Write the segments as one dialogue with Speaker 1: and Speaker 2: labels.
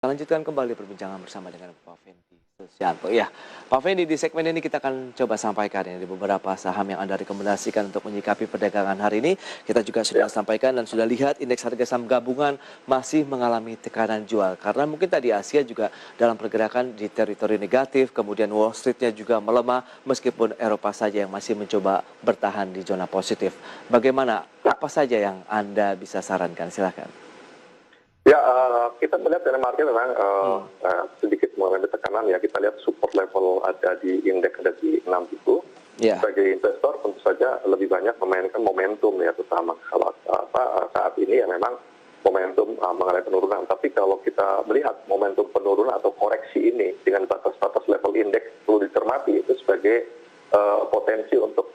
Speaker 1: Lanjutkan kembali perbincangan bersama dengan Pak Fendi Susianto. Ya, Pak Fendi, di segmen ini kita akan coba sampaikan ini beberapa saham yang Anda rekomendasikan untuk menyikapi perdagangan hari ini. Kita juga sudah sampaikan dan sudah lihat indeks harga saham gabungan masih mengalami tekanan jual. Karena mungkin tadi Asia juga dalam pergerakan di teritori negatif, kemudian Wall Street-nya juga melemah meskipun Eropa saja yang masih mencoba bertahan di zona positif. Bagaimana, apa saja yang Anda bisa sarankan? Silakan.
Speaker 2: Ya, kita melihat dari market memang sedikit mengalami tekanan ya. Kita lihat support level ada di indeks ada di 6.000. Sebagai investor tentu saja lebih banyak memainkan momentum ya, terutama kalau saat ini ya memang momentum mengalami penurunan. Tapi kalau kita melihat momentum penurunan atau koreksi ini dengan batas-batas level indeks perlu dicermati itu sebagai potensi untuk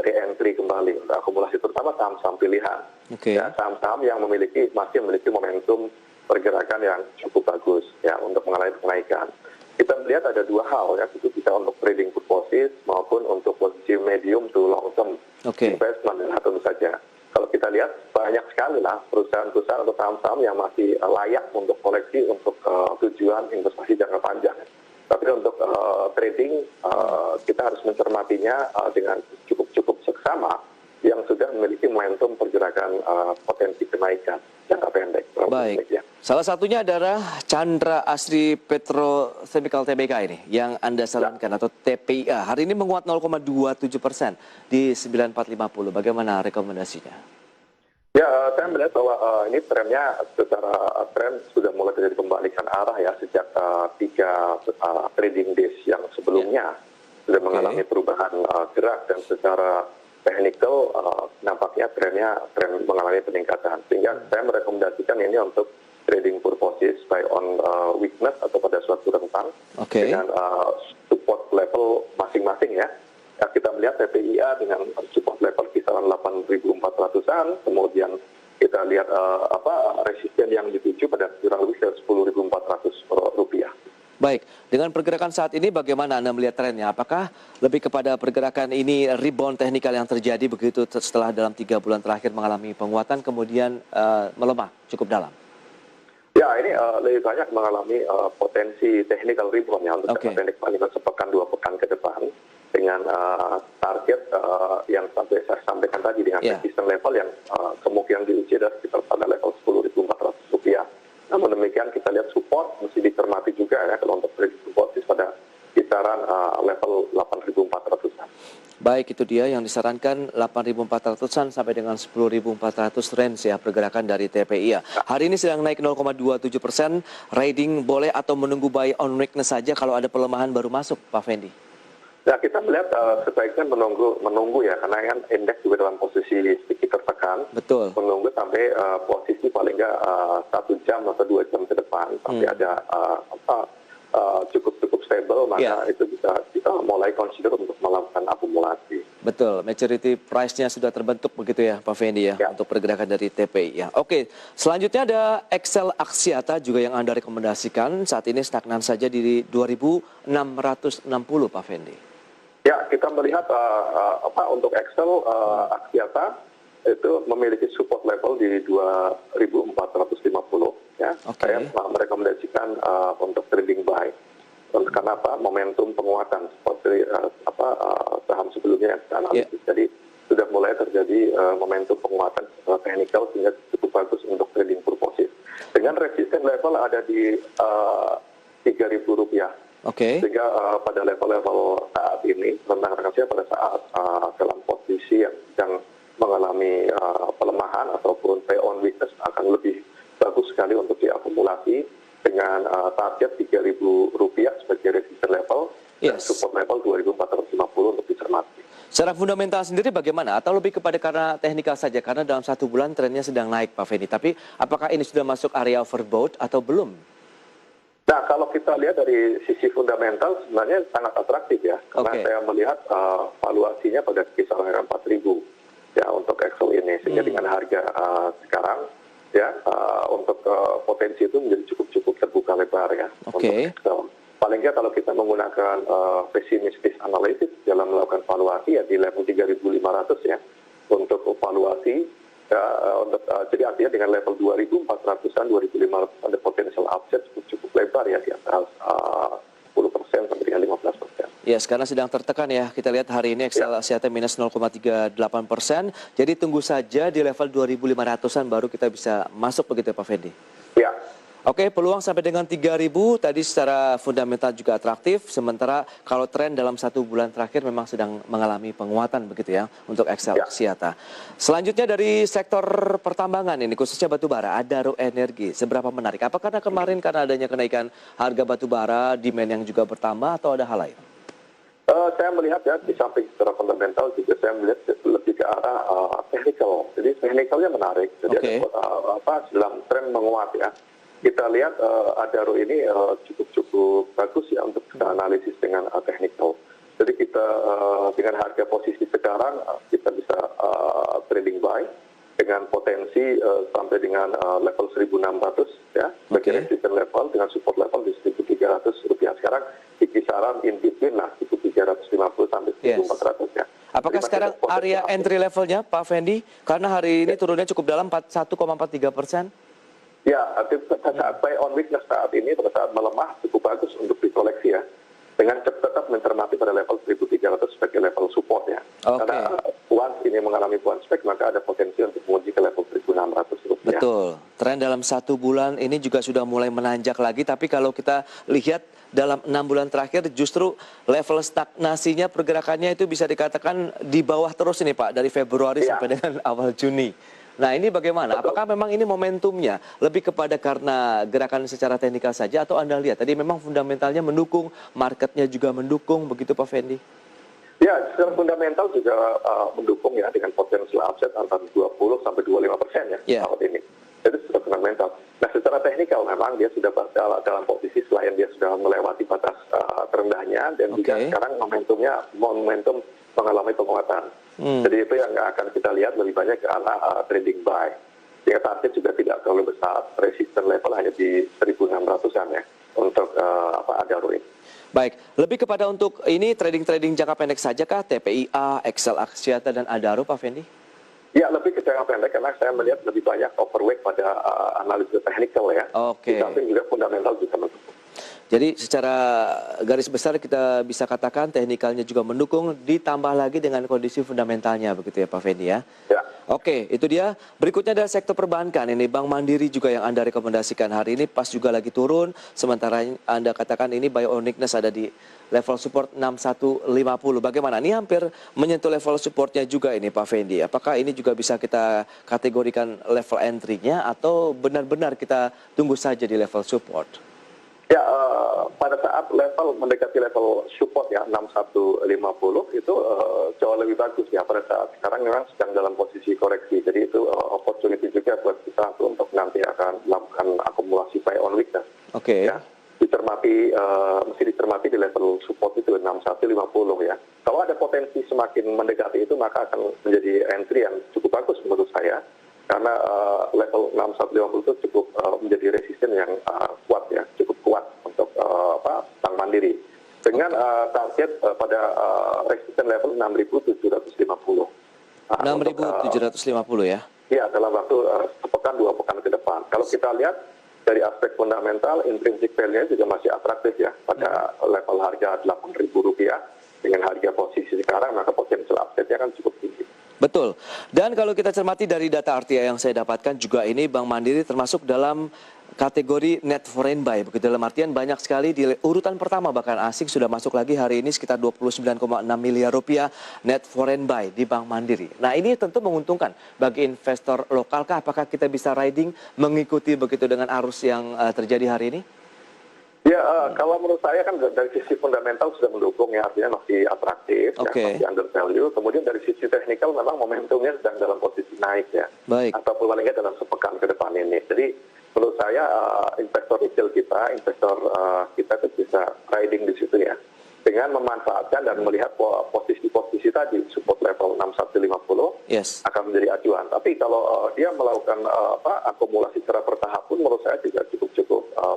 Speaker 2: re-entry kembali untuk akumulasi, terutama saham-saham pilihan. Ya, saham-saham yang masih memiliki momentum pergerakan yang cukup bagus ya untuk mengalami kenaikan. Kita melihat ada dua hal ya, itu bisa untuk trading purposes maupun untuk posisi medium to long term investment ya, tentu saja. Kalau kita lihat banyak sekali lah perusahaan-perusahaan atau saham-saham yang masih layak untuk koleksi untuk tujuan investasi jangka panjang. Tapi untuk trading kita harus mencermatinya dengan cukup seksama yang sudah memiliki momentum pergerakan potensi kenaikan jangka pendek.
Speaker 1: Baik. Salah satunya adalah Chandra Asri Petrochemical Tbk ini yang Anda sarankan atau TPIA. Hari ini menguat 0,27% di 9450. Bagaimana rekomendasinya?
Speaker 2: Ya, saya melihat bahwa ini trennya secara tren sudah mulai terjadi pembalikan arah ya sejak 3 trading days yang sebelumnya sudah mengalami perubahan gerak, dan secara technical nampaknya tren mengalami peningkatan. Sehingga saya merekomendasikan ini untuk trading purposes buy on weakness atau pada suatu rentang dengan support level masing-masing ya. Ya, kita melihat TPIA dengan support level kisaran 8.400-an, kemudian kita lihat resisten yang dituju pada kurang lebih 10.400 rupiah.
Speaker 1: Baik, dengan pergerakan saat ini bagaimana Anda melihat trennya? Apakah lebih kepada pergerakan ini rebound teknikal yang terjadi begitu setelah dalam 3 bulan terakhir mengalami penguatan kemudian melemah cukup dalam?
Speaker 2: Ya, ini lebih banyak mengalami potensi technical rebound ya untuk jangka pendek paling sepekan 2 pekan ke depan, dengan target yang saya sampaikan tadi dengan resistance level yang kemungkinan diuji adalah sekitar pada level 10.400 rupiah. Namun demikian kita lihat support mesti dicermati juga ya kalau untuk trading support pada kisaran level 8.400-an.
Speaker 1: Baik, itu dia yang disarankan 8.400-an sampai dengan 10.400 range ya pergerakan dari TPIA. Hari ini sedang naik 0,27%. Trading boleh atau menunggu buy on weakness saja, kalau ada pelemahan baru masuk, Pak Fendi?
Speaker 2: Ya, kita melihat sebaiknya menunggu ya, karena kan indeks juga dalam posisi sedikit tertekan.
Speaker 1: Betul.
Speaker 2: Menunggu sampai posisi paling nggak 1 jam atau 2 jam ke depan sampai ada cukup stable, maka itu bisa kita mulai consider untuk melakukan akumulasi.
Speaker 1: Betul, maturity price-nya sudah terbentuk begitu ya Pak Fendi ya, untuk pergerakan dari TPI ya. Oke, selanjutnya ada Excel Axiata juga yang Anda rekomendasikan. Saat ini stagnan saja di 2.660 Pak Fendi.
Speaker 2: Ya, kita melihat untuk Excel Axiata itu memiliki support level di 2.450 ya. Saya merekomendasikan untuk trading buy. Karena momentum penguatan seperti saham sebelumnya yang kita analisis. Jadi sudah mulai terjadi momentum penguatan technical sehingga cukup bagus untuk trading purposes. Dengan resisten level ada di 3.000 rupiah. Sehingga pada level-level saat ini tentang reaksinya pada saat dalam posisi yang sedang mengalami pelemahan ataupun pay on weakness akan lebih bagus sekali untuk diakumulasi dengan target 3.000 rupiah sebagai resisten level dan support level 2.450 untuk dicermati.
Speaker 1: Secara fundamental sendiri bagaimana? Atau lebih kepada karena teknikal saja? Karena dalam 1 bulan trennya sedang naik Pak Fendi. Tapi apakah ini sudah masuk area overbought atau belum?
Speaker 2: Nah, kalau kita lihat dari sisi fundamental sebenarnya sangat atraktif ya. Karena saya melihat valuasinya pada kisaran 4.000 ya untuk Excel ini. Sehingga dengan harga sekarang ya untuk potensi itu menjadi cukup terbuka lebar ya untuk Excel. Paling nggak kalau kita menggunakan pesimistis analisis dalam melakukan valuasi ya di level 3.500 ya untuk valuasi Ya, jadi artinya dengan level 2.400-an, 2.500 ada potensial upside cukup lebar ya di atas 10% sampai dengan 15%.
Speaker 1: Ya, sekarang sedang tertekan ya. Kita lihat hari ini Excel Axiata minus 0,38%. Jadi tunggu saja di level 2.500-an baru kita bisa masuk begitu ya Pak Fendi?
Speaker 2: Ya.
Speaker 1: Oke, peluang sampai dengan 3.000 tadi secara fundamental juga atraktif. Sementara kalau tren dalam 1 bulan terakhir memang sedang mengalami penguatan begitu ya untuk Excel Axiata. Selanjutnya dari sektor pertambangan ini khususnya batubara, Adaro Energi. Seberapa menarik? Apa karena kemarin karena adanya kenaikan harga batubara, demand yang juga bertambah atau ada hal lain?
Speaker 2: Saya melihat ya di samping secara fundamental juga saya melihat lebih ke arah technical. Jadi technicalnya menarik. Jadi dalam tren menguat ya. Kita lihat Adaro ini cukup bagus ya untuk kita analisis dengan technical. Jadi kita dengan harga posisi sekarang kita bisa trading buy dengan potensi sampai dengan level 1.600 ya sebagai resistance level dengan support level di 1.300 rupiah. Sekarang di kisaran in between lah 1.350 sampai 1.400 ya.
Speaker 1: Apakah sekarang area entry levelnya Pak Fendi? Karena hari ini turunnya cukup dalam 1,43%.
Speaker 2: Ya, pada saat buy on weakness saat ini, pada saat melemah cukup bagus untuk dikoleksi ya. Dengan tetap mencermati pada level 1.300 sebagai level support ya. Karena once ini mengalami bounce back, maka ada potensi untuk menguji ke level 1.600 rupiah.
Speaker 1: Betul. Tren dalam 1 bulan ini juga sudah mulai menanjak lagi. Tapi kalau kita lihat dalam 6 bulan terakhir justru level stagnasinya pergerakannya itu bisa dikatakan di bawah terus ini Pak. Dari Februari sampai dengan awal Juni. Nah ini bagaimana? Apakah memang ini momentumnya lebih kepada karena gerakan secara teknikal saja atau Anda lihat tadi memang fundamentalnya mendukung, marketnya juga mendukung, begitu Pak Fendi?
Speaker 2: Ya, secara fundamental juga mendukung ya dengan potensial upside antara 20 sampai 25% ya tahun ini. Jadi secara fundamental. Nah secara teknikal memang dia sudah dalam posisi selain dia sudah melewati batas terendahnya dan juga sekarang momentum mengalami penguatan. Jadi itu yang akan kita lihat lebih banyak ke arah trading buy. Sehingga target juga tidak terlalu besar, resisten level hanya di 1.600-an ya untuk Adaro ini.
Speaker 1: Baik, lebih kepada untuk ini trading jangka pendek saja kah? TPIA, Excel Axiata dan Adaro Pak Fendi?
Speaker 2: Ya, lebih ke jangka pendek karena saya melihat lebih banyak overweight pada analisis teknikal ya. Di samping juga fundamental juga mendukung.
Speaker 1: Jadi secara garis besar kita bisa katakan teknikalnya juga mendukung, ditambah lagi dengan kondisi fundamentalnya begitu ya Pak Fendi ya? Ya. Oke, itu dia. Berikutnya adalah sektor perbankan. Ini Bank Mandiri juga yang Anda rekomendasikan hari ini pas juga lagi turun. Sementara Anda katakan ini buy on weakness ada di level support 6150. Bagaimana? Ini hampir menyentuh level supportnya juga ini Pak Fendi. Apakah ini juga bisa kita kategorikan level entry-nya atau benar-benar kita tunggu saja di level support?
Speaker 2: Ya, pada saat level mendekati level support ya 6150 itu jauh lebih bagus ya pada saat sekarang memang sedang dalam posisi koreksi. Jadi itu opportunity juga buat kita untuk nanti akan melakukan akumulasi buy on weakness. Ya, mesti dicermati di level support itu 6150 ya. Kalau ada potensi semakin mendekati itu maka akan menjadi entry yang cukup bagus menurut saya. Karena level 6150 itu cukup menjadi resisten yang kuat ya, cukup kuat untuk Bank Mandiri. Dengan target pada resisten level 6.750.
Speaker 1: 6.750 ya?
Speaker 2: Iya, dalam waktu sepekan 2 pekan ke depan. Kalau kita lihat dari aspek fundamental, intrinsic value-nya juga masih atraktif ya. Pada level harga Rp8.000 dengan harga posisi sekarang, maka potensial upside-nya kan cukup tinggi.
Speaker 1: Betul. Dan kalau kita cermati dari data RTA yang saya dapatkan juga ini Bank Mandiri termasuk dalam kategori net foreign buy. Begitu dalam artian banyak sekali di urutan pertama bahkan asing sudah masuk lagi hari ini sekitar 29,6 miliar rupiah net foreign buy di Bank Mandiri. Nah ini tentu menguntungkan bagi investor lokal kah? Apakah kita bisa riding mengikuti begitu dengan arus yang terjadi hari ini?
Speaker 2: Ya, kalau menurut saya kan dari sisi fundamental sudah mendukung ya, artinya masih atraktif, ya, masih under value. Kemudian dari sisi teknikal memang momentumnya sedang dalam posisi naik ya. Atau paling nggak dalam sepekan ke depan ini. Jadi menurut saya investor retail kita, itu bisa riding di situ ya. Dengan memanfaatkan dan melihat posisi-posisi tadi, support level 6150 akan menjadi acuan. Tapi kalau dia melakukan akumulasi secara bertahap pun menurut saya juga cukup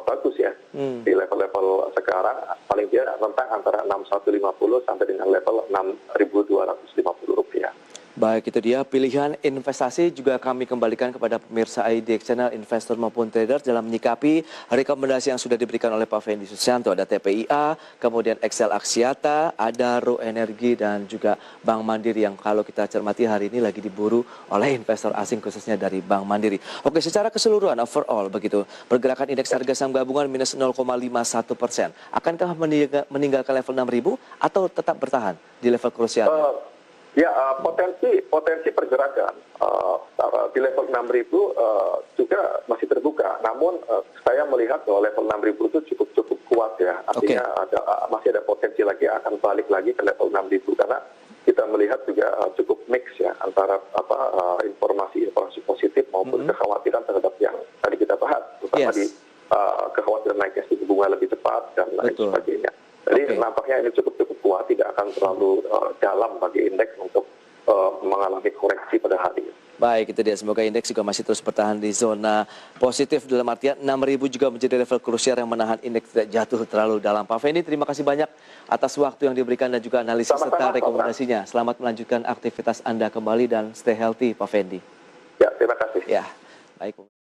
Speaker 2: bagus ya. Di level-level sekarang paling tidak rentang antara 6150 sampai dengan level 6.250 rupiah.
Speaker 1: Baik, itu dia pilihan investasi juga kami kembalikan kepada pemirsa IDX Channel, investor maupun trader dalam menyikapi rekomendasi yang sudah diberikan oleh Pak Fendi Susanto. Ada TPIA, kemudian Excel Axiata, Adaro Energi, dan juga Bank Mandiri yang kalau kita cermati hari ini lagi diburu oleh investor asing khususnya dari Bank Mandiri. Oke, secara keseluruhan overall begitu, pergerakan indeks harga saham gabungan minus 0,51%. Akankah meninggalkan level 6.000 atau tetap bertahan di level krusial?
Speaker 2: Ya, potensi pergerakan di level 6.000 juga masih terbuka. Namun saya melihat bahwa level 6.000 itu cukup kuat ya. Artinya masih ada potensi lagi akan balik lagi ke level 6.000 karena kita melihat juga cukup mix ya antara informasi positif maupun kekhawatiran terhadap yang tadi kita bahas, terutama di kekhawatiran naiknya suku bunga lebih cepat dan lain sebagainya. Jadi nampaknya ini cukup kuat, tidak akan terlalu dalam bagi indeks untuk mengalami koreksi pada hari ini.
Speaker 1: Baik, itu dia. Semoga indeks juga masih terus bertahan di zona positif dalam artian 6.000 juga menjadi level krusial yang menahan indeks tidak jatuh terlalu dalam. Pak Fendi, terima kasih banyak atas waktu yang diberikan dan juga analisis serta rekomendasinya. Selamat melanjutkan aktivitas Anda kembali dan stay healthy, Pak Fendi.
Speaker 2: Ya, terima kasih.
Speaker 1: Ya, baik.